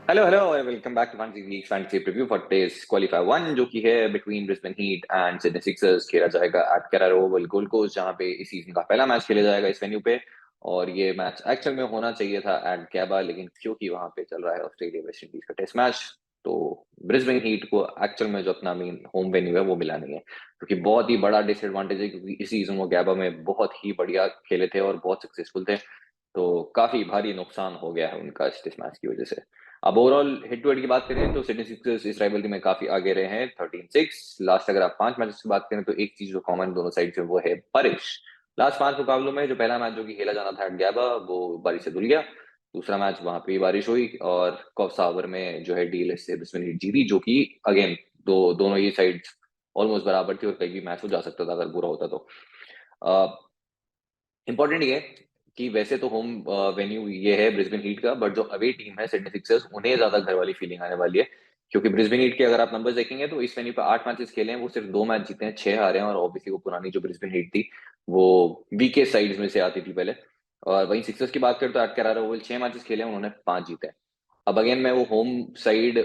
Hello hello और welcome back to fantasy league fantasy preview for test qualifier 1 जो कि है between Brisbane Heat and Sydney Sixers. खेला जाएगा at Carrara Oval Gold Coast, जहां पे इस सीजन का पहला मैच खेला जाएगा इस वेन्यू पे। और ये मैच एक्चुअल में होना चाहिए था एट गैबा, लेकिन क्योंकि वहां पे चल रहा है ऑस्ट्रेलिया वेस्ट इंडीज का टेस्ट मैच, तो ब्रिस्बेन हीट को एक्चुअल में जो अपना मेन होम वेन्यू है वो मिला नहीं है, क्योंकि बहुत ही बड़ा डिसएडवांटेज है, क्योंकि इस सीजन वो गैबा में बहुत ही बढ़िया खेले थे और बहुत सक्सेसफुल थे। तो काफी भारी नुकसान हो गया है उनका इस टेस्ट मैच की वजह से। अब ओवरऑल हेड टू हेड की बात करें तो सिडनी सिक्सर्स इस राइवलरी में काफी आगे रहे हैं 13-6। लास्ट अगर आप 5 मैचेस की बात करें तो एक चीज जो कॉमन दोनों साइड से वो है बारिश। लास्ट 5 मुकाबलों में जो पहला मैच जो कि खेला जाना था एट गैबा वो बारिश से धुल गया। दूसरा मैच वहां पे भी बारिश हुई और कॉफ ओवर में जो है डीएलएस से ब्रिस्बेन हीट जीती, जो कि अगेन दोनों ही साइड ऑलमोस्ट बराबर थी और कहीं भी मैच हो जा सकता था अगर बुरा होता तो। इंपॉर्टेंट ये है कि वैसे तो होम वेन्यू ये है ब्रिस्बेन हीट का, बट जो अवे टीम है सिडनी सिक्सर्स, उन्हें ज्यादा घर वाली फीलिंग आने वाली है। क्योंकि ब्रिस्बेन हीट के अगर आप नंबर्स देखेंगे तो इस वेन्यू पे 8 मैचेस खेले हैं, वो सिर्फ 2 मैच जीते हैं, 6 हारे हैं। और ऑब्वियसली वो पुरानी जो ब्रिस्बेन हीट थी वो वीकेस्ट साइड्स में से आती थी पहले। और वहीं सिक्सर्स की बात करें तो एट कैरारा ओवल 6 मैचेस खेले हैं, उन्होंने 5 जीते हैं। अब अगेन मैं वो होम साइड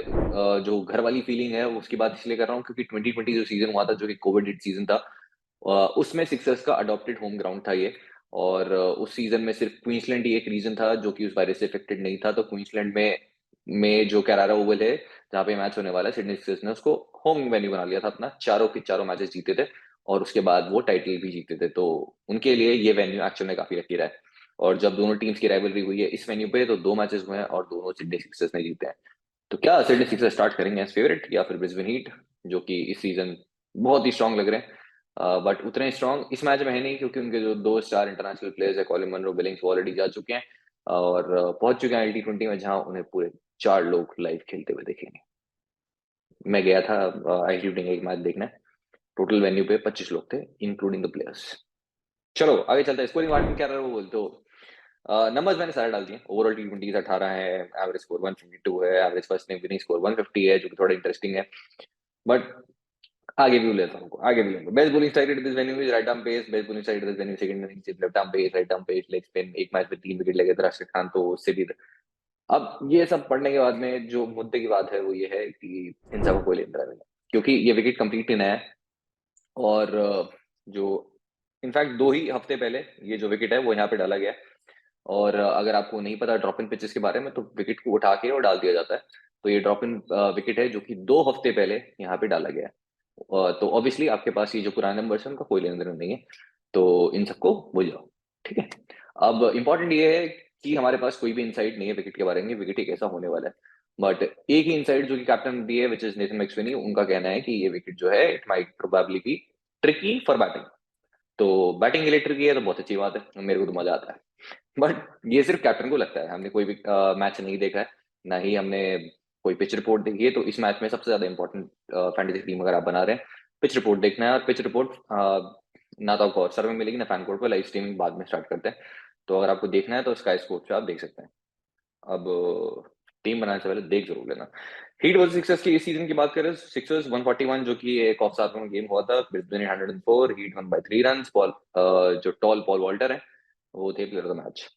जो घर वाली फीलिंग है उसकी बात इसलिए कर रहा हूँ क्योंकि 2020 जो सीजन हुआ था जो कि कोविड हिट सीजन था, उसमें सिक्सर्स का अडॉप्टेड होम ग्राउंड था ये। और उस सीजन में सिर्फ क्वींसलैंड ही एक रीजन था जो कि उस वायरस से इफेक्टेड नहीं था। तो क्वींसलैंड में जो कैरारा ओवल है जहाँ पे मैच होने वाला है, सिडनी सिक्सर्स ने उसको होम वेन्यू बना लिया था अपना, चारों के चारों मैचेस जीते थे और उसके बाद वो टाइटल भी जीते थे। तो उनके लिए ये वेन्यू एक्चुअल में काफी लकी रहा है। और जब दोनों टीम्स की राइवलरी हुई है इस वेन्यू पे तो 2 मैचेस हुए हैं और दोनों सिडनी सिक्सर्स ने जीते हैं। तो क्या सिडनी सिक्सर्स स्टार्ट करेंगे एज फेवरेट या फिर ब्रिस्बेन हीट, जो कि इस सीजन बहुत ही स्ट्रांग लग रहे हैं, बट उतने स्ट्रांग इस मैच में है नहीं, क्योंकि उनके जो 2 स्टार इंटरनेशनल प्लेयर्स है कॉलिन मनरो, बिलिंग्स, वो ऑलरेडी जा चुके हैं और पहुंच चुके हैं T20 में, जहां उन्हें पूरे 4 लोग लाइव खेलते हुए देखेंगे। मैं गया था T20 का एक मैच देखने। टोटल वेन्यू पे 25 लोग थे इंक्लूडिंग द प्लेयर्स। चलो आगे चलते हैं। स्कोरिंग वार्ड क्या रहा है वो बोलते हो। नंबर्स मैंने सारे डाल दिए। ओवरऑल T20 18 है, एवरेज स्कोर 152 है, average first inning winning score 150 है, जो कि थोड़ा इंटरेस्टिंग है। बट आगे भी लेता हूँ, आगे भी लूंगा। Best bowling strike rate this venue is right arm pace, best bowling strike rate this venue second inning सिर्फ left arm pace, right arm pace, leg spin. एक मैच में 3 विकेट लगे थे राशिद खान, तो उससे भी। अब ये सब पढ़ने के बाद में जो मुद्दे की बात है वो ये है कि इन सबको कोई लेना नहीं है, क्योंकि ये विकेट कंप्लीटली नया है। और जो इनफैक्ट 2 ही हफ्ते पहले ये जो विकेट है वो यहाँ पे डाला गया है। और अगर आपको नहीं पता ड्रॉप इन पिचेस के बारे में, तो विकेट को उठा के और डाल दिया जाता है। तो ये ड्रॉप इन विकेट है जो कि 2 हफ्ते पहले यहाँ पे डाला गया है। तो ऑब्वियसली आपके पास ये जो पुराने नंबर है उनका कोई लेना देना नहीं है, तो इन सबको भूल जाओ। ठीक है। अब इंपॉर्टेंट ये है कि हमारे पास कोई भी इंसाइट नहीं है विकेट के बारे में, विकेट एक ऐसा होने वाला है। बट एक ही इंसाइट जो कि कैप्टन ने दी है, विच इज नेथन मैक्सवेनी, उनका कहना है कि ये विकेट जो है it might probably be tricky for batting. तो बैटिंग के लिए ट्रिकी है तो बहुत अच्छी बात है, मेरे को तो मजा आता है। बट ये सिर्फ कैप्टन को लगता है, हमने कोई भी मैच नहीं देखा है, ना ही हमने कोई पिच रिपोर्ट देखी है। तो इस मैच में सबसे ज्यादा इंपॉर्टेंट फैंटेसी टीम अगर आप बना रहे हैं, पिच रिपोर्ट देखना है। और पिच रिपोर्ट ना तो आपको हॉटस्टार में मिलेगी ना फैन कोर्ट पर, लाइव स्ट्रीमिंग बाद में स्टार्ट करते हैं। तो अगर आपको देखना है तो स्काई स्पोर्ट्स पे आप देख सकते हैं। अब टीम बनाने से पहले देख जरूर लेना। हीट वर्सेस सिक्सर्स की इस सीजन की बात करें, सिक्सर्स 141 जो कि एक ऑफ साथ में गेम हुआ था, Brisbane 104, heat one by 3 run. Paul जो टॉल पॉल वॉल्टर है वो थे player of the match,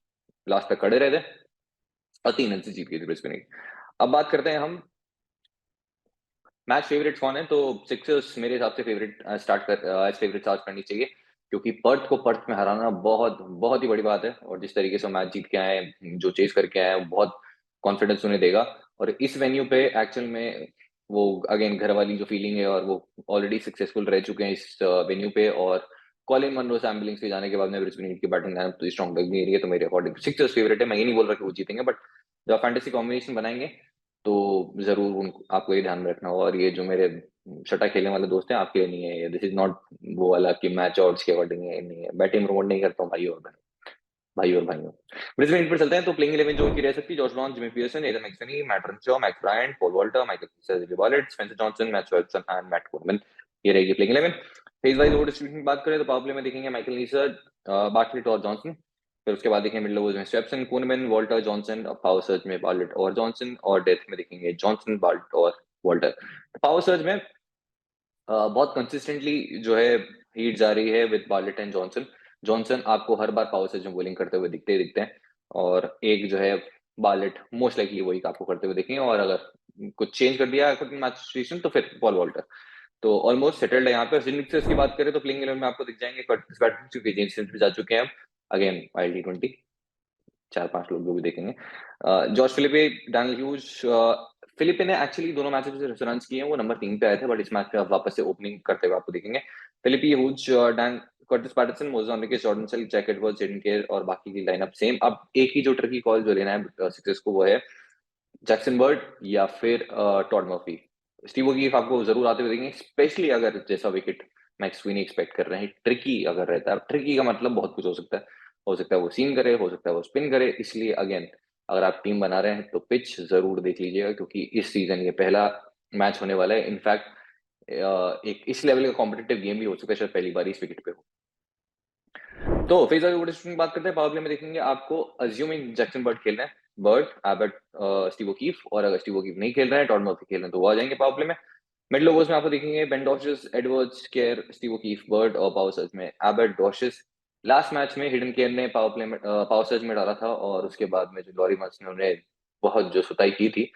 last तक खड़े रहे थे और 3 रन से जीत गई थी ब्रिस्बेन। अब बात करते हैं हम मैच फेवरेट कौन है, तो सिक्सर्स मेरे हिसाब से फेवरेट स्टार्ट कर एज फेवरेट स्टार्ट करनी चाहिए, क्योंकि पर्थ को पर्थ में हराना बहुत बहुत ही बड़ी बात है। और जिस तरीके से मैच जीत के आए, जो चेस करके आए, वो बहुत कॉन्फिडेंस उन्हें देगा। और इस वेन्यू पे एक्चुअल में वो अगेन घर वाली जो फीलिंग है, और वो ऑलरेडी सक्सेसफुल रह चुके हैं इस वेन्यू पे। और कॉलिन मनरो सैम बिलिंग्स के जाने के बाद में ब्रिस्बेन हीट की बैटिंग लाइनअप तो स्ट्रॉन्ग लग नहीं रही है, तो मेरे अकॉर्डिंग सिक्सर्स फेवरेट है। मैं ये नहीं बोल रहा कि वो जीतेंगे, बट जब फैंटेसी कॉम्बिनेशन बनाएंगे तो जरूर आपको ये ध्यान में रखना होगा। और ये जो मेरे सट्टा खेलने वाले दोस्त हैं, आपके लिए नहीं है, दिस इज नॉट वो वाला कि मैच ऑड्स के अकॉर्डिंग है, नहीं है। बैटिंग प्रमोट नहीं करता हूँ भाई और भाइयों। ब्रिस्बेन पर चलते हैं। तो प्लेइंग 11 जो उनकी रह सकती है: Josh Lawn, Jimmy Peirson, Adam McSweeney, Matt Renshaw, Max Bryant, Paul Walter, Michael Wallet, Spencer Johnson, Matt Swepson and Matt Kuhnemann. ये रहेगी playing 11। Phase wise over distribution की बात करें तो पावर प्ले में देखेंगे माइकल नीसर, बार्टलेट और Johnson. फिर उसके बाद देखेंगे मिडिल ओवर्स में Swepson, Kuhnemann, Walter, Johnson. Power surge में बार्टलेट और जॉनसन, और डेथ में देखेंगे जॉनसन, बार्टलेट और वॉल्टर। पावर सर्च में बहुत कंसिस्टेंटली जो है हीट जा रही है with Bartlett and Johnson. Johnson आपको हर बार पावर सर्च में बॉलिंग करते हुए दिखते ही दिखते हैं। और एक जो है बार्लेट मोस्ट लाइकली वही आपको करते हुए देखेंगे, और अगर कुछ चेंज कर दिया मैच सिचुएशन तो फिर पॉल वॉल्टर। तो ऑलमोस्ट सेटल्ड है यहाँ पे। सिक्सर्स की बात करें तो प्लेइंग 11 में आपको दिख जाएंगे कर्टिस पैटर्सन, क्योंकि जेम्स स्मिथ भी जा चुके हैं अब, अगेन वाइल्ड T20, 4-5 लोग जो भी देखेंगे। George Philippe, Daniel huge. Philippe ने एक्चुअली दोनों मैचेस में रन किए हैं, वो नंबर 3 पे आए थे, बट इस मैच पे आप वापस से ओपनिंग करते हुए आपको देखेंगे। Philippe, Hughes, Dan, Curtis Patterson, Moses, Jordan Silk, Jack Edwards, Jaden Kerr और बाकी की लाइनअप सेम। अब एक ही जो ट्रिकी कॉल जो लेना है सिक्सर्स को, वो है जैक्सन बर्ड या फिर टॉड मर्फी। स्टीव ओकीफ आपको जरूर आते हुए देखेंगे, स्पेशली अगर जैसा विकेट मैक्स स्विनी एक्सपेक्ट कर रहे हैं, ट्रिकी अगर रहता है। ट्रिकी का मतलब बहुत कुछ हो सकता है, हो सकता है वो सीम करे, हो सकता है वो स्पिन करे। इसलिए अगेन अगर आप टीम बना रहे हैं तो पिच जरूर देख लीजिएगा, क्योंकि इस सीजन ये पहला मैच होने वाला है। इनफैक्ट एक इस लेवल का कॉम्पिटिटिव गेम भी हो चुका है, शायद पहली बार इस विकेट पे हो। तो फेज की बात करते हैं। पावर प्ले में देखेंगे आपको अज्यूमिंग जैक्सन बर्ड खेल रहे हैं, बर्ड, एबट, स्टीव ओकीफ, और अगर स्टीव ओकीफ नहीं खेल रहे हैं, टॉड मर्फी खेल रहे हैं, तो वो आ जाएंगे पावर प्ले में। मिडिल ओवर्स में आपको देखेंगे Ben Dwarshuis, Edwards, Kerr, Steve O'Keefe, Bird, और पावर सर्ज में एबट, डॉशेस। लास्ट मैच में हिडन केयर ने पावर प्ले में पावर सर्ज में डाला था, और उसके बाद में जो लॉरी मर्स ने उन्हें बहुत जो सुताई की थी,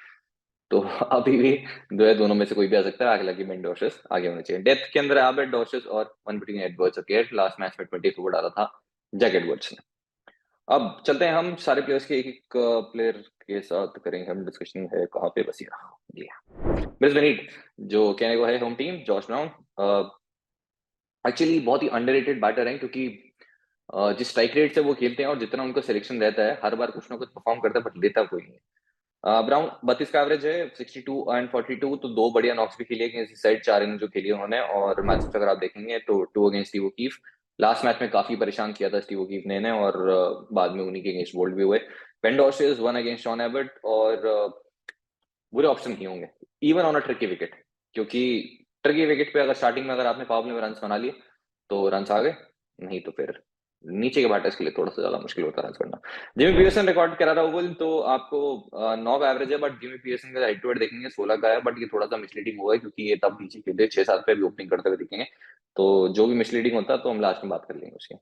तो अभी भी जो है दोनों में से कोई भी आ सकता है, हालांकि बेन डॉशेस आगे होने चाहिए। डेथ के अंदर एबट, डॉशेस और वन बिटवीन एडवर्ड्स और केयर। लास्ट मैच में 24 डाला था जैक एडवर्ड्स ने। अब चलते हैं हम सारे प्लेयर्स के एक एक प्लेयर के साथ करेंगे हम डिस्कशन, है कहाँ पे, बस यहाँ जी। ब्रिस्बेन हीट जो कहने को है home team, Josh brown actually बहुत ही अंडररेटेड बैटर हैं, क्योंकि जिस स्ट्राइक रेट से वो खेलते हैं और जितना उनका सिलेक्शन रहता है, हर बार कुछ ना कुछ परफॉर्म करता है, बट लेता कोई नहीं है। ब्राउन 32 का एवरेज है, 62 एंड 42, तो दो बढ़िया नॉक्स भी खेली है इस साइड, 4 इनिंग जो खेली उन्होंने। और मैचेस अगर आप देखेंगे तो 2 against Steve O'Keeffe, last match में काफी परेशान किया था स्टीव ओकीफ ने इन्हें, और बाद में उन्हीं के अगेंस्ट बोल्ड भी हुए। Ben Dwarshuis 1 against Sean Abbott, और बुरे ऑप्शन नहीं होंगे even on a tricky wicket, क्योंकि ट्रिकी विकेट पे अगर स्टार्टिंग में अगर आपने पावर प्ले में रन बना लिए तो रन आ गए, नहीं तो फिर नीचे के बैटर्स के लिए थोड़ा सा ज्यादा मुश्किल होता है रन करना। जिमी पियर्सन रिकॉर्ड करा रहा ओवल, तो आपको 9 का एवरेज है, बट जिमी पियर्सन का हेड टू हेड देखेंगे 16 का है, बट ये थोड़ा सा मिसलीडिंग हुआ है, क्योंकि ये तब नीचे खेलते 6-7 पे भी ओपनिंग करते हुए दिखेंगे। तो जो भी मिसलीडिंग होता है तो हम लास्ट में बात कर लेंगे उसकी।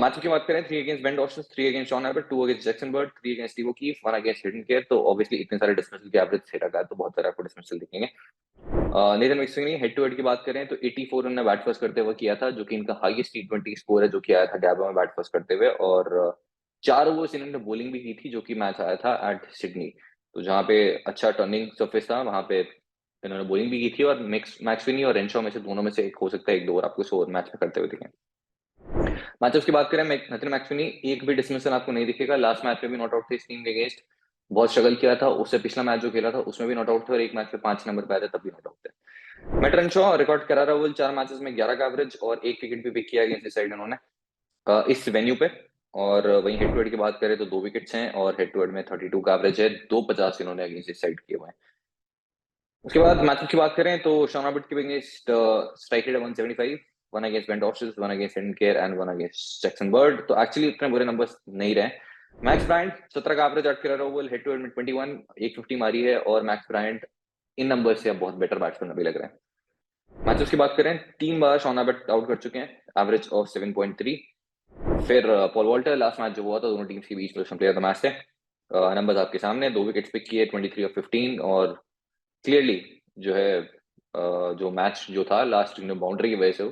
मैच की बात करें, 3 against Ben Dwarshuis, 3 against Sean Abbott, 2 against Jackson Bird, 3 against Steve O'Keefe, 1 against Hayden Kerr. तो ऑब्वियसली इतने सारे डिसमिसल के एवरेज से रखा है, तो बहुत सारे आपको डिसमिसल दिखेंगे। Nathan Maxwell head to head की बात करें तो 84 उन्होंने बैट फर्स्ट करते हुए किया था, जो कि इनका हाईएस्ट T20 स्कोर है जो कि आया था गैबा में बैट फर्स्ट करते हुए। और 4 ओवर्स इन्होंने बॉलिंग भी की थी, जो कि मैच आया था एट सिडनी, तो जहाँ पे अच्छा टर्निंग सरफेस था, वहां पे इन्होंने बॉलिंग भी की थी। और मैक्सवेल और रेनशॉ में से दोनों में से एक हो सकता है, एक दो ओवर आपको इस ओवर मैच में करते हुए दिखें। मैचअप्स की बात करें, नथिन मैक्सवेल एक भी डिसमिसल आपको नहीं दिखेगा। लास्ट मैच में भी नॉट आउट थे इस टीम के अगेंस्ट, बहुत स्ट्रगल किया था। उससे पिछला मैच जो खेला था उसमें भी नॉट आउट थे, और एक मैच में 5 नंबर पे आए थे तब भी नॉट आउट थे। मैट रेनशॉ रिकॉर्ड करा रहा वो 4 मैचेस में 11 का एवरेज और एक विकेट भी पिक किया अगेंस्ट इस साइड इन्होंने इस वेन्यू पे। और वहीं हेड टू हेड की बात करें तो 2 विकेट्स हैं, और हेड टू हेड में 32 का एवरेज है, 250 इन्होंने अगेंस्ट इस साइड किए हुए हैं। उसके बाद मैचअप की बात करें तो शॉन रॉबर्ट के against strike rate 175, 1 against Ben Dwarshuis, 1 against Hayden Kerr and 1 against Jackson Bird, तो एक्चुअली इतने बुरे नंबर्स नहीं रहे। मैक्स ब्रायंट 17 का एवरेज अट करा ओवल, हेड टू हेड में 21, 150 मारी है, और मैक्स ब्रायंट इन नंबर से अब बहुत बेटर बैट्समैन अभी लग रहे हैं। मैचेस की बात करें, 3 बार शॉन रॉबर्ट आउट कर चुके हैं, एवरेज ऑफ 7.3। फिर पॉल वॉल्टर लास्ट मैच जो हुआ था दोनों टीम्स के बीच में प्लेयर ऑफ द मैच थे, नंबर्स आपके सामने, 2 विकेट्स पिक किए, 23 और 15, और क्लियरली जो है जो मैच जो था लास्ट बाउंड्री की वजह से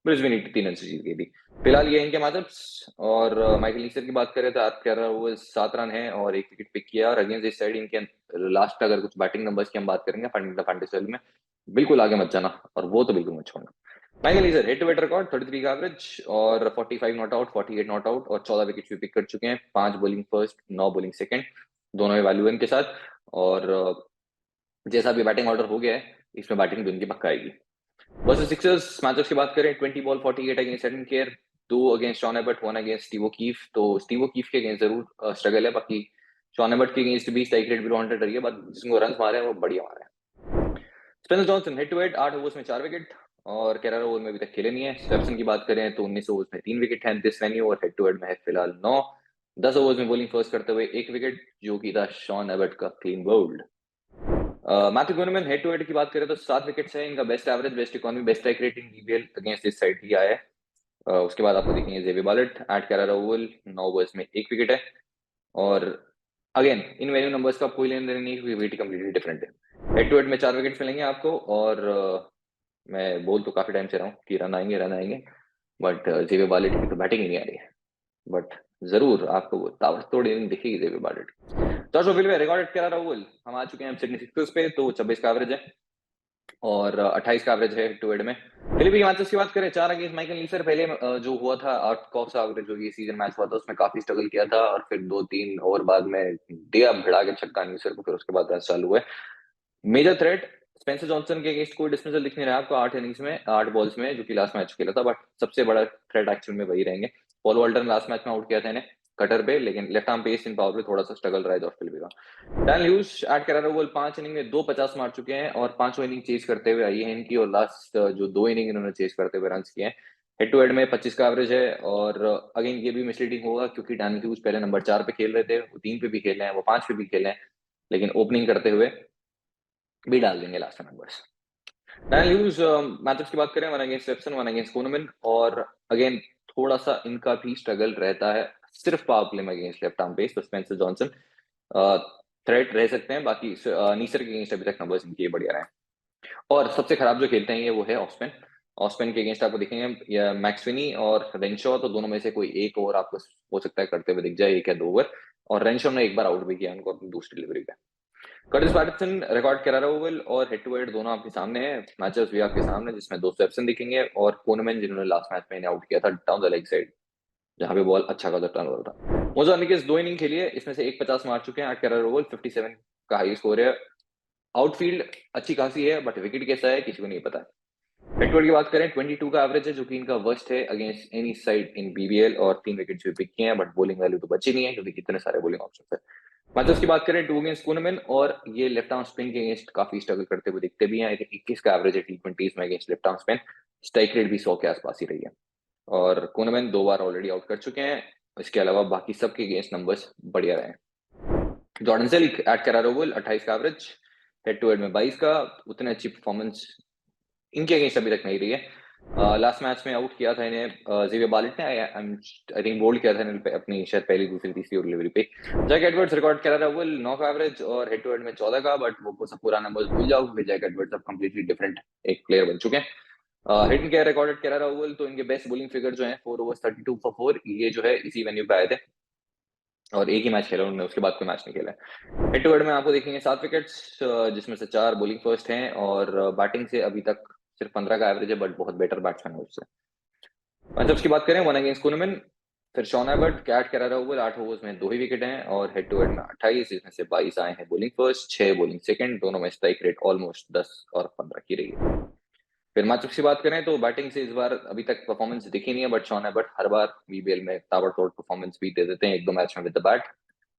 ब्रिस्बेन हीट 3 रन से जीत गई थी। फिलहाल ये इनके मैचअप्स। और माइकल लीसर की बात करें तो आप कह रहा वो 7 रन है और 1 विकेट पिक किया, और अगेंस्ट इस साइड इनके लास्ट अगर कुछ बैटिंग नंबर्स की हम बात करेंगे फंडेसल में, बिल्कुल आगे मत जाना, और वो तो बिल्कुल मत छोड़ना। Michael Neser head to head record 33 का एवरेज और 45 नॉट आउट, 48 नॉट आउट, और 14 विकेट भी पिक कर चुके हैं, 5 बॉलिंग फर्स्ट, 9 बॉलिंग सेकंड, दोनों में वैल्यू इनके साथ। और जैसा भी बैटिंग ऑर्डर हो गया है, इसमें बैटिंग भी उनकी पक्का आएगी। वर्सेस सिक्सर्स मैचअप्स की बात करें, 20 ball 48 against Hayden care, 2 against Shawn Ebert, 1 against Steve O'Keeffe. तो स्टीव ओकीफ के अगेंस्ट जरूर स्ट्रगल है, बाकी शॉन एबर्ट के अगेंस्ट भी स्ट्राइक रेट भी 100 रही है, बट जिसको रन मारे हैं वो बढ़िया मारे हैं। Spencer Johnson head to head 8 overs में 4 विकेट, और 11 ओवर में अभी तक खेले नहीं है। स्टेप्सन की बात करें तो 19 ओवर्स में 3 विकेट है दिस वेन्यू, और हेड टू हेड में है फिलहाल 9। 10 ओवर्स में बॉलिंग फर्स्ट करते हुए 1 विकेट, जो कि था शॉन एबर्ट का clean bowled. Matthew Kuhnemann head to head की बात करें तो 7 विकेट्स है इनका, best average, best economy, best strike rating DBL against इस साइड ही आया है। उसके बाद आपको देखेंगे जेवी Bartlett at Carrara Oval, 9 overs में 1 विकेट है। और अगेन इन वेन्यू नंबर्स का कोई लेन देन नहीं है क्योंकि वेट कंप्लीटली डिफरेंट है। हेड टू हेड में 4 विकेट्स मिलेंगे आपको और मैं बोल तो काफी टाइम से रहा हूँ कि रन आएंगे बट जेवियर बार्लेट की तो बैटिंग ही नहीं आ रही है। बट जरूर आपको वो ताबड़तोड़ इनिंग दिखेगी जेवियर बार्लेट। जॉश ओविल में रिकॉर्ड करा राहुल हम आ चुके हैं सिडनी सिक्सर्स पे, तो 26 का एवरेज है और 28 का एवरेज है टू एड में। फिलिपी मैचेस की बात करें, 4 अगेंस्ट माइकल नीसर पहले जो हुआ था 8 कॉफ सा एवरेज जो ये सीजन मैच हुआ था उसमें काफी स्ट्रगल किया था और फिर 2-3 ओवर बाद में दिया भिड़ा के छक्का नीसर को, फिर उसके बाद रन चालू हुए। मेजर थ्रेट स्पेंसर जॉनसन के अगेंस्ट कोई डिसमिसल दिख नहीं रहा आपको 8 इनिंग्स में 8 बॉल्स में, जो कि लास्ट मैच खेला था, बट सबसे बड़ा थ्रेट एक्चुअल में वही रहेंगे। पॉल वॉल्टर ने लास्ट मैच में आउट किया था इन्हें कटर पे, लेकिन left arm pace in power पे थोड़ा सा स्ट्रगल रहा है जॉश फिलिपी का। डैन ह्यूज एड करा रहा 5 इनिंग में 250 मार चुके हैं और पांचों इनिंग चेज करते हुए आई है इनकी, और लास्ट जो 2 इनिंग इन्होंने चेज करते हुए रन किए हैं। हेड टू हेड में 25 का एवरेज है और अगेन ये भी मिसलीडिंग होगा क्योंकि डैन ह्यूज पहले नंबर 4 पे खेल रहे थे, वो 3 पे भी खेले हैं, वो 5 पे भी खेले हैं, लेकिन ओपनिंग करते हुए भी डाल देंगे last numbers. Dan huge matchups की बात करें, वन अगेंस्ट स्टेप्सन, वन अगेंस्ट कोनमैन, और अगेन थोड़ा सा इनका भी स्ट्रगल रहता है सिर्फ पावर प्ले में अगेंस्ट लेफ्ट आर्म पेस, तो स्पेंसर जॉनसन थ्रेट रह सकते हैं, बाकी नीसर के अगेंस्ट अभी तक नंबर्स इनके बढ़िया रहे हैं। और सबसे खराब जो खेलते हैं ये वो है ऑस्पेन। ऑस्पेन के अगेंस्ट आपको दिखेंगे या मैक्सविनी और रेनशॉ, तो दोनों में से कोई एक ओवर आपको हो सकता है करते हुए दिख जाए, एक या 2 ओवर, और रेनशॉ ने एक बार आउट भी किया उनको अपनी दूसरी डिलीवरी पे। कर्टिस पैटरसन रिकॉर्ड करा रहा ओवल और हेड टू हेड दोनों आपके सामने है, मैचेस भी आपके सामने, जिसमें 200 एप्सन दिखेंगे, और कोनमैन जिन्होंने लास्ट मैच में इन्हें आउट किया था डाउन द लेग साइड जहां पे बॉल अच्छा खासा टर्न हो रहा था। मोजाम्बिक 2 इनिंग खेली है, इसमें से 150 मार चुके हैं, 8 करा ओवल 57 का हाई स्कोर है। आउटफील्ड अच्छी खासी है बट विकेट कैसा है किसी को नहीं पता। हेड टू हेड की बात करें 22 का एवरेज है जो कि इनका वर्स्ट है अगेंस्ट एनी साइड इन बीबीएल, और 3 विकेट भी पिक किए हैं, बट बॉलिंग वैल्यू तो बची नहीं है क्योंकि कितने सारे बॉलिंग ऑप्शन है। मैचेस की बात करें 2 अगेंस्ट कोनमैन, और ये लेफ्ट आर्म स्पिन के अगेंस्ट काफी स्ट्रगल करते हुए दिखते भी हैं। 21 का एवरेज है T20s में against left arm spin, strike rate भी 100 के आसपास ही रही है, और कोनमैन 2 बार ऑलरेडी आउट कर चुके हैं। इसके अलावा बाकी सबके अगेंस्ट नंबर्स बढ़िया रहे। जॉर्डन सेल एट करा रोवल 28 का एवरेज, हेड टू हेड में 22 का, उतने अच्छी परफॉर्मेंस इनके अगेंस्ट अभी तक नहीं रही है। लास्ट मैच में आउट किया था इन्हें जेवियर बार्लेट ने, आई थिंक बोल्ड किया था इन्हें अपनी शायद पहली दूसरी तीसरी डिलीवरी पे। जैक एडवर्ड्स रिकॉर्ड करा था वो 9 का एवरेज और हेड टू हेड में 14 का, बट वो सब पुराना नंबर्स भूल जाओ क्योंकि जैक एडवर्ड्स अब कंप्लीटली डिफरेंट एक प्लेयर बन चुके हैं। हिट के रिकॉर्डेड करा राहुल, तो इनके बेस्ट बॉलिंग फिगर जो है 4 ओवर्स 32 फॉर 4, ये जो है इसी वेन्यू पे आए थे और एक ही मैच खेला उन्होंने, उसके बाद कोई मैच नहीं खेला। हेड टू हेड में आपको देखेंगे 7 विकेट्स जिसमें से 4 बॉलिंग फर्स्ट हैं, और बैटिंग से अभी तक सिर्फ 15 का एवरेज है, बट बहुत बेटर बैट्समैन है उससे। मैचअप्स की बात करें, वन अगेंस्ट कुनमन, फिर शॉन एबर्ट, कैट करा रहा ओवर 8 ओवर्स में 2 ही विकेट हैं, और हेड टू हेड में 28 जिसमें से 22 आए हैं बॉलिंग फर्स्ट, 6 बॉलिंग सेकंड, दोनों में स्ट्राइक रेट ऑलमोस्ट 10 और 15 की रही है। फिर मैचअप्स की बात करें तो बैटिंग से इस बार अभी तक परफॉर्मेंस दिखी नहीं है, but Shawn Ebert her bar BBL में ताबड़तोड़ परफॉर्मेंस भी दे देते हैं 1-2 मैच में विद द बैट,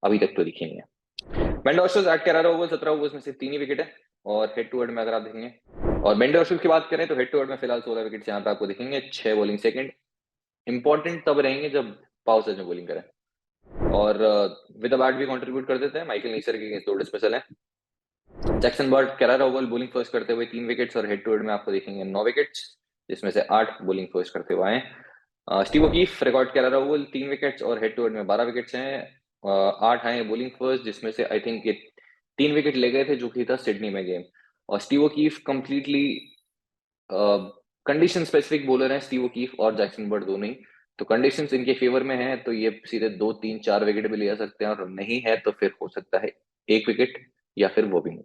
अभी तक तो दिखी नहीं है। बेंडोशस एट करा रहा ओवर 17 ओवर्स में सिर्फ 3 ही विकेट है, और हेड टू हेड में अगर आप देखेंगे, और बेंडोशस की बात करें तो हेड टू हेड में फिलहाल 16 विकेट यहाँ पे आपको दिखेंगे, 6 बॉलिंग सेकंड, इंपॉर्टेंट तब रहेंगे जब पावर सेज में बॉलिंग करें, और विद द बैट भी कंट्रीब्यूट कर देते हैं। माइकल नीसर के अगेंस्ट 2 डिस्मिसल है। Jackson Bird Carrara Oval bowling first करते हुए 3 विकेट्स, और हेड टू हेड में आपको देखेंगे 9 विकेट्स जिसमें से 8 बॉलिंग फर्स्ट करते हुए आए। Steve O'Keefe record Carrara Oval 3 wickets और हेड टू हेड में 12 विकेट्स हैं। 8 आए बॉलिंग फर्स्ट जिसमें से आई थिंक ये 3 विकेट ले गए थे जो कि था सिडनी में गेम, और Steve O'Keeffe completely condition specific bowler हैं स्टीव ओकीफ और जैक्सन बर्ड दोनों ही, तो कंडीशंस इनके फेवर में हैं तो ये सीधे 2-3-4 विकेट भी ले सकते हैं, और नहीं है तो फिर हो सकता है 1 विकेट या फिर वो भी नहीं।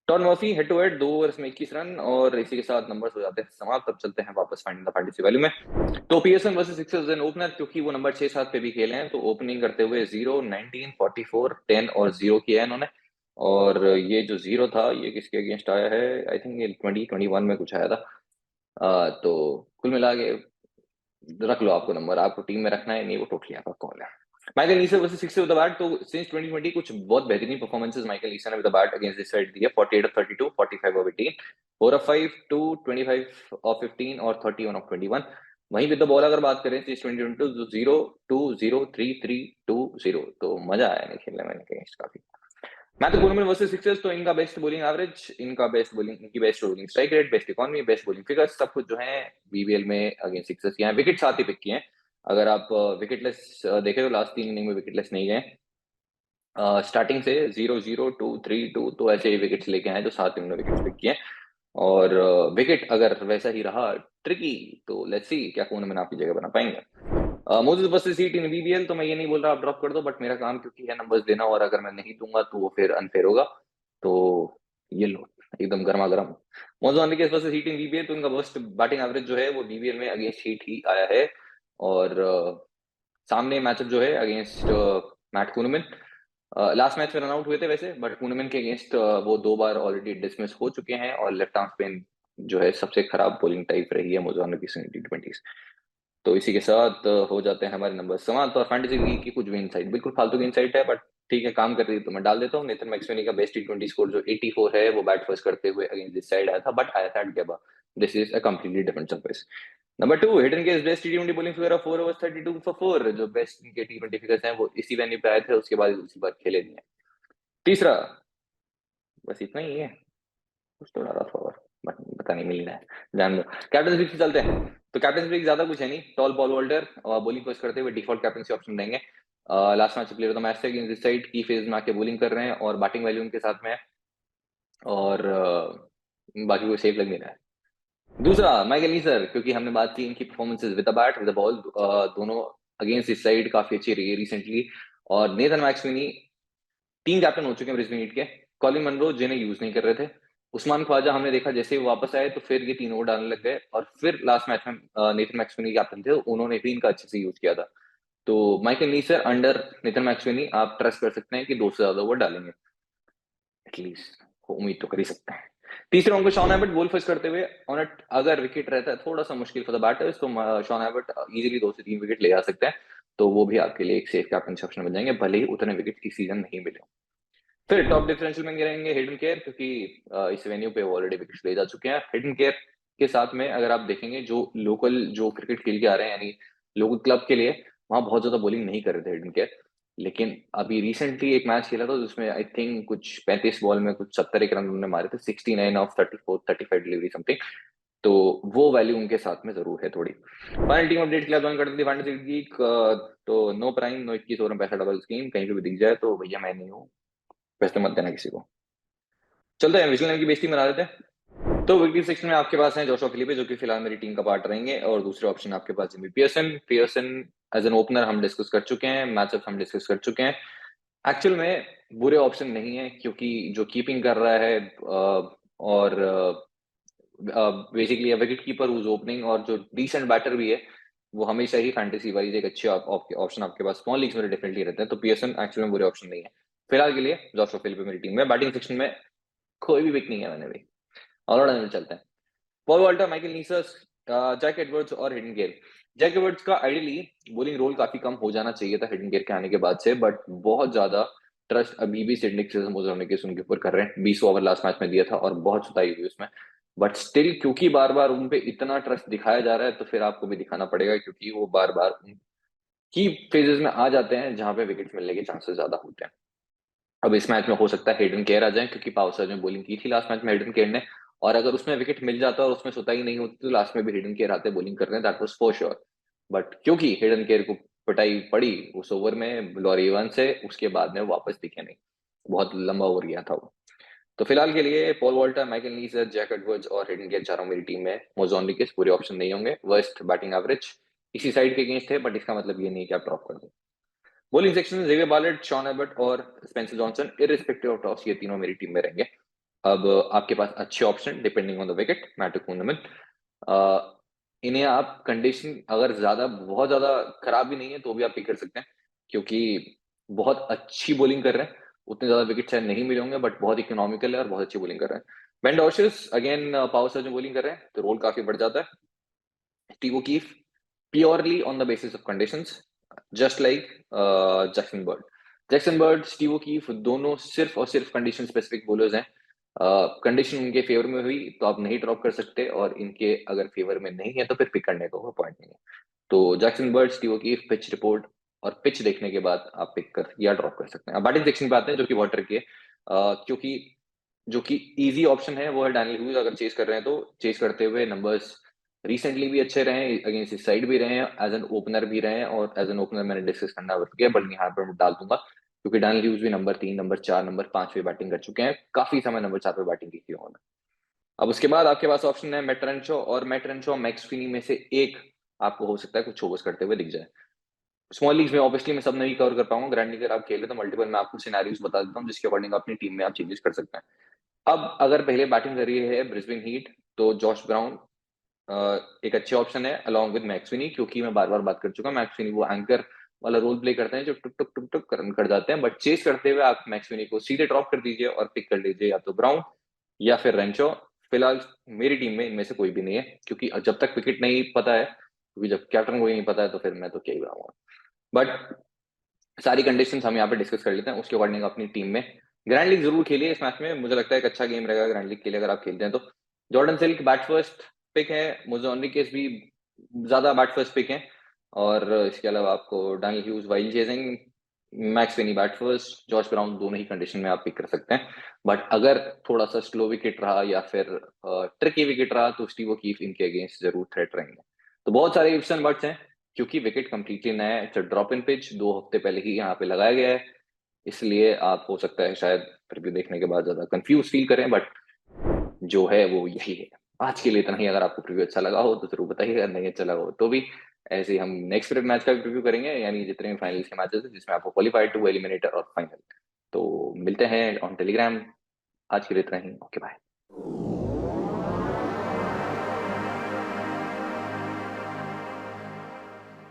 Todd Murphy head to head 2 overs में 21 रन, और इसी के साथ नंबर्स हो जाते हैं समाप्त। अब चलते हैं वापस फाइंडिंग द फैंटेसी वैल्यू में। तो PSN versus Sixers and opener, क्योंकि वो नंबर 6-7 पे भी खेले हैं, तो ओपनिंग करते हुए 0, 19, 44, 10 और 0 किया है इन्होंने, और ये जो 0 था ये किसके अगेंस्ट आया है, आई थिंक ये 2021 में कुछ आया था। तो कुल मिला के रख लो, आपको नंबर आपको टीम में रखना है, नहीं वो टोटली आपका कॉल है। Michael Neser versus six with the bat, तो सिंस 2020 कुछ बहुत बेहतरीन परफॉर्मेंसेस माइकल नीसन ने with the bat against this side दी है। 48 ऑफ 32, 45 ऑफ 18, 4 ऑफ 5, 2, 25 ऑफ 15 और 31 ऑफ 21। वहीं विद द बॉल अगर बात करें सिंस 2022 तो 0, 2, 0, 3, 3, 2, 0, तो मजा आया नहीं खेलने में इनके अगेंस्ट काफी। मैथ्यू कुनमन वर्सेस सिक्सर्स, तो इनका बेस्ट बॉलिंग एवरेज, इनका बेस्ट बॉलिंग, इनकी best bowling strike rate, best economy, best bowling figures, सब कुछ जो है बीबीएल में अगेंस्ट सिक्सर्स यहाँ विकेट साथ ही पिक किए हैं। अगर आप विकेटलेस देखें तो लास्ट 3 इनिंग में विकेटलेस नहीं गए, स्टार्टिंग से 0-0, 2-3-2 तो ऐसे विकेट्स लेके आए जो 7 इन्होंने विकेट्स पिक किए। और विकेट अगर वैसा ही रहा ट्रिकी, तो लेट्स सी क्या टूर्नामेंट आपकी जगह बना पाएंगे। मोजेस वर्सेस सीट इन बीबीएल, तो मैं ये नहीं बोल रहा आप ड्रॉप कर दो, बट मेरा काम क्योंकि है नंबर्स देना, और अगर मैं नहीं दूंगा तो वो फिर अनफेयर होगा। तो ये लो, एकदम गर्मा गर्म। मोजो के वर्सेस हीट इन बीबीएल, तो उनका वर्स्ट बैटिंग एवरेज जो है वो बीबीएल में अगेंस्ट हीट ही आया है। और सामने मैचअप जो है अगेंस्ट मैट कूनमिन, लास्ट मैच में रन आउट हुए थे वैसे, बट कूनमिन के अगेंस्ट वो 2 बार ऑलरेडी डिसमिस हो चुके हैं, और लेफ्ट आर्म स्पिन जो है सबसे खराब बॉलिंग टाइप रही है मोजाम्बिक की T20। तो इसी के साथ हो जाते हैं हमारे नंबर समाप्त। और फैंटेसी लीग की कुछ भी इनसाइट, बिल्कुल फालतू की इनसाइट है, बट ठीक है काम कर रही है तो मैं डाल देता हूँ। नेथन मैक्सवेनी का बेस्ट T20 स्कोर जो 84 है, वो बैट फर्स्ट करते हुए अगेंस्ट दिस साइड आया था, बट आया था at Gabba. This is a completely different surface. Number 2, Hayden के best T20 bowling figure 4 overs 32 for 4, जो बेस्ट इनके T20 फिगर्स हैं वो इसी वेन्यू पे आए थे, उसके बाद उसी बार खेले नहीं है। तीसरा, बस इतना ही है, कुछ तो डाला था और बट पता नहीं मिल रहा है, जान दो। कैप्टन स्पीक चलते हैं। तो कैप्टन स्पीक ज्यादा कुछ है नहीं, टॉल बॉल होल्डर और बॉलिंग फर्स्ट करते हुए डिफॉल्ट कैप्टनसी ऑप्शन देंगे। Last match player of the match से अगेंस्ट दिस साइड की फेज में आके बॉलिंग कर रहे हैं और बैटिंग वैल्यू उनके साथ में है, और बाकी कोई सेफ लग नहीं रहा है। दूसरा, माइकल नीसर, क्योंकि हमने बात की इनकी performances with the bat with the ball, दोनों अगेंस्ट दिस साइड काफी अच्छी रही है रिसेंटली। और नेथन मैक्सवेनी 3 कैप्टन हो चुके हैं ब्रिस्बेन हीट के, कॉलिन मनरो जिन्हें यूज नहीं कर रहे थे, उस्मान ख्वाजा हमने देखा जैसे ही वो वापस आए तो फिर ये 3 ओवर डालने लग गए, और फिर लास्ट मैच में नेथन मैक्सवेनी कैप्टन थे, उन्होंने भी इनका अच्छे से यूज किया था। तो माइकल नीसर अंडर नेथन मैक्सवेनी आप ट्रस्ट कर सकते हैं कि 2 से ज्यादा ओवर डालेंगे एटलीस्ट, उम्मीद तो कर ही सकते हैं। तीसरे उनको शॉन एबट बॉल फर्स्ट करते हुए ऑन इट, अगर विकेट रहता है थोड़ा सा मुश्किल फॉर द बैटर्स, तो शॉन एबट इजीली 2 से 3 विकेट ले जा सकते हैं, तो वो भी आपके लिए एक सेफ कैप्टन ऑप्शन बन जाएंगे, भले ही उतने विकेट इस सीजन नहीं मिले। फिर टॉप डिफरेंशियल में गिरेंगे हिडन केयर, क्योंकि इस वेन्यू पे वो ऑलरेडी विकेट्स ले जा चुके हैं। हिडन केयर के साथ में अगर आप देखेंगे जो लोकल जो क्रिकेट खेल के आ रहे हैं, यानी लोकल क्लब के लिए, वहां बहुत ज्यादा बॉलिंग नहीं कर रहे थे हिडन केयर, लेकिन अभी रिसेंटली एक मैच खेला था जिसमें आई थिंक कुछ 35 बॉल में कुछ 70 रन उन्होंने मारे थे, 69 ऑफ 34-35 डिलीवरी समथिंग। तो वो वैल्यू उनके साथ में जरूर है थोड़ी। फाइनल टीम अपडेट के लिए ज्वाइन करते थे फैंटेसी लीग, तो नो प्राइम, नो 21 ओवर में पैसा डबल स्कीम, कहीं पे भी दिख जाए तो भैया मैं नहीं हूँ, पैसे मत देना किसी को। चलते हैं विजल की बेइज्जती मना देते हैं। तो विकेट सेक्शन में आपके पास है जोशुआ फिलिपे, जो कि फिलहाल मेरी टीम का पार्ट रहेंगे, और दूसरे ऑप्शन आपके पास Jimmy Peirson. Peirson as an opener हम डिस्कस कर चुके हैं, मैचअप हम डिस्कस कर चुके हैं। एक्चुअल में बुरे ऑप्शन नहीं है, क्योंकि जो कीपिंग कर रहा है और basically wicket keeper who's opening, और जो डिसेंट बैटर भी है, वो हमेशा ही फैंटेसी वाइज एक अच्छे ऑप्शन आपके पास स्मॉल लीग्स में डेफिनेटली रहते हैं। तो पियर्सन एक्चुअल में बुरे ऑप्शन नहीं है फिलहाल के लिए। जोशुआ फिलिपे मेरी टीम में बैटिंग सेक्शन में कोई भी पिक नहीं है मैंने भी। ऑलराउंडर में चलते हैं। Paul Walter, Michael Neser, Jack Edwards और हिडन गेल। जैक एडवर्ड्स का आइडियली बॉलिंग रोल काफी कम हो जाना चाहिए था हिडन गेल के आने के बाद से, बट बहुत ज्यादा ट्रस्ट अभी भी सिडनी मोज़ाम्बिक उनके ऊपर कर रहे हैं। 20 ओवर लास्ट मैच में दिया था और बहुत सुताई हुई उसमें, बट स्टिल क्योंकि बार बार उन पे इतना ट्रस्ट दिखाया जा रहा है, तो फिर आपको भी दिखाना पड़ेगा, क्योंकि वो बार बार की फेजेस में आ जाते हैं जहां पे विकेट मिलने के चांसेस ज्यादा होते हैं। अब इस मैच में हो सकता है हेडन केयर आ जाए, क्योंकि पाउसर ने बॉलिंग की थी लास्ट मैच में हेडन केयर ने, और अगर उसमें विकेट मिल जाता और उसमें सुताई नहीं होती तो लास्ट में भी हेडन केयर आते बॉलिंग करने, that was for sure. But क्योंकि हेडन केयर को पिटाई पड़ी उस ओवर में लॉरी वन से, उसके बाद में वापस दिखे नहीं, बहुत लंबा ओवर गया था वो। तो फिलहाल के लिए Paul Walter, Michael Neser, Jack Edwards और हेडन केयर चारों मेरी टीम में। मोज़ाम्बिक पूरे ऑप्शन नहीं होंगे, वर्स्ट बैटिंग एवरेज इसी साइड के अगेंस्ट है, बट इसका मतलब ये नहीं कि आप ड्रॉप कर दो। बॉलिंग सेक्शन में जेवियर बालेट, शॉन एबट और Spencer Johnson, irrespective of toss, ये तीनों मेरी टीम में रहेंगे। अब आपके पास अच्छे option depending on the wicket matter tournament, इन्हें आप कंडीशन अगर ज्यादा बहुत ज्यादा खराब भी नहीं है तो भी आप पिक कर सकते हैं, क्योंकि बहुत अच्छी बॉलिंग कर रहे हैं। उतने ज्यादा विकेट शायद नहीं मिले होंगे, बट बहुत इकोनॉमिकल है और बहुत अच्छी बॉलिंग कर रहे हैं। बेन डॉशेस अगेन पावर सर्ज में बॉलिंग कर रहे हैं, तो रोल काफी बढ़ जाता है। Steve O'Keeffe purely on the basis of conditions, just like Jackson bird. Jackson bird, Steve O'Keeffe दोनों सिर्फ और सिर्फ कंडीशन स्पेसिफिक बॉलर्स हैं। कंडीशन उनके फेवर में हुई तो आप नहीं ड्रॉप कर सकते, और इनके अगर फेवर में नहीं है तो फिर पिक करने का कोई पॉइंट नहीं है। तो Jackson bird, Steve O'Keeffe, pitch report और पिच देखने के बाद आप पिक कर या ड्रॉप कर सकते हैं। अब बैटिंग सेक्शन पे आते हैं, जो कि वाटर की है, क्योंकि जो कि इजी ऑप्शन है वो है डैनियल ह्यूज। अगर चेस कर रहे हैं तो चेस करते हुए नंबर्स रिसेंटली भी अच्छे रहे हैं, अगेंस्ट इस साइड भी रहे हैं, एज एन ओपनर भी रहे हैं, और एज एन ओपनर मैंने डिस्कस करना बता गया, बट यहाँ पर मैं डाल दूंगा क्योंकि डैनियल ह्यूज भी नंबर 3, नंबर 4, नंबर 5 पे बैटिंग कर चुके हैं, काफी समय नंबर 4 पे बैटिंग की थी उन्होंने। अब उसके बाद आपके पास ऑप्शन है मैट रेंचो, और मैट रेंचो और मैक्स फिनी में से एक आपको हो सकता है कुछ ओवर्स करते हुए दिख जाए। स्मॉल लीग्स में ऑब्वियसली मैं सब नहीं कवर कर पाऊंगा, ग्रैंड लीग अगर आप खेले तो मल्टीपल मैं आपको सिनेरियोस बता देता हूँ जिसके अकॉर्डिंग अपनी टीम में आप चेंजेस कर सकते हैं। अब अगर पहले बैटिंग कर रही है ब्रिस्बेन हीट, तो जॉश ब्राउन एक अच्छे ऑप्शन है अलॉन्ग विद मैक्स फिनी, क्योंकि मैं बार बार बात कर चुका हूँ, मैक्स फिनी वो एंकर वाला रोल प्ले करते हैं जो टुक टुक टुक टुक कर जाते हैं, बट चेस करते हुए आप मैक्स फिनी को सीधे ड्रॉप कर दीजिए और पिक कर लीजिए या तो ब्राउन या फिर रेंचो। फिलहाल मेरी टीम में इनमें से कोई भी नहीं है, क्योंकि जब तक विकेट नहीं पता है, क्योंकि जब कैप्टन को ही नहीं पता है तो फिर मैं तो क्या ही बताऊंगा। बट सारी कंडीशंस हम यहाँ पे डिस्कस कर लेते हैं, उसके अकॉर्डिंग अपनी टीम में ग्रैंड लीग जरूर खेलिए इस मैच में, मुझे लगता है एक अच्छा गेम रहेगा ग्रैंड लीग के लिए अगर आप खेलते हैं तो। Jordan Silk bat first pick है, मोज़ाम्बिक भी ज्यादा बैट फर्स्ट पिक है, और इसके अलावा आपको Daniel huge wild chasing, max Finney bat first, Josh brown दोनों ही कंडीशन में आप पिक कर सकते हैं। बट अगर थोड़ा सा स्लो विकेट रहा या फिर ट्रिकी विकेट रहा तो स्टीव ओकीफ इनके अगेंस्ट जरूर थ्रेट रहेंगे। तो बहुत सारे इफ्स एंड बट्स हैं, क्योंकि विकेट कंप्लीटली नया है, ड्रॉप इन पिच 2 हफ्ते पहले ही यहाँ पे लगाया गया है, इसलिए आप हो सकता है शायद प्रीव्यू देखने के बाद ज्यादा कंफ्यूज फील करें, बट जो है वो यही है। आज के लिए इतना ही, अगर आपको प्रीव्यू अच्छा लगा हो तो जरूर बताइए, अगर नहीं अच्छा लगा हो तो भी। ऐसे ही हम नेक्स्ट मैच का भी प्रीव्यू करेंगे, यानी जितने भी फाइनल्स के मैचेस हैं जिसमें आपको क्वालिफाइड टू एलिमिनेटर और फाइनल। तो मिलते हैं ऑन टेलीग्राम। आज के लिए इतना ही, ओके बाय।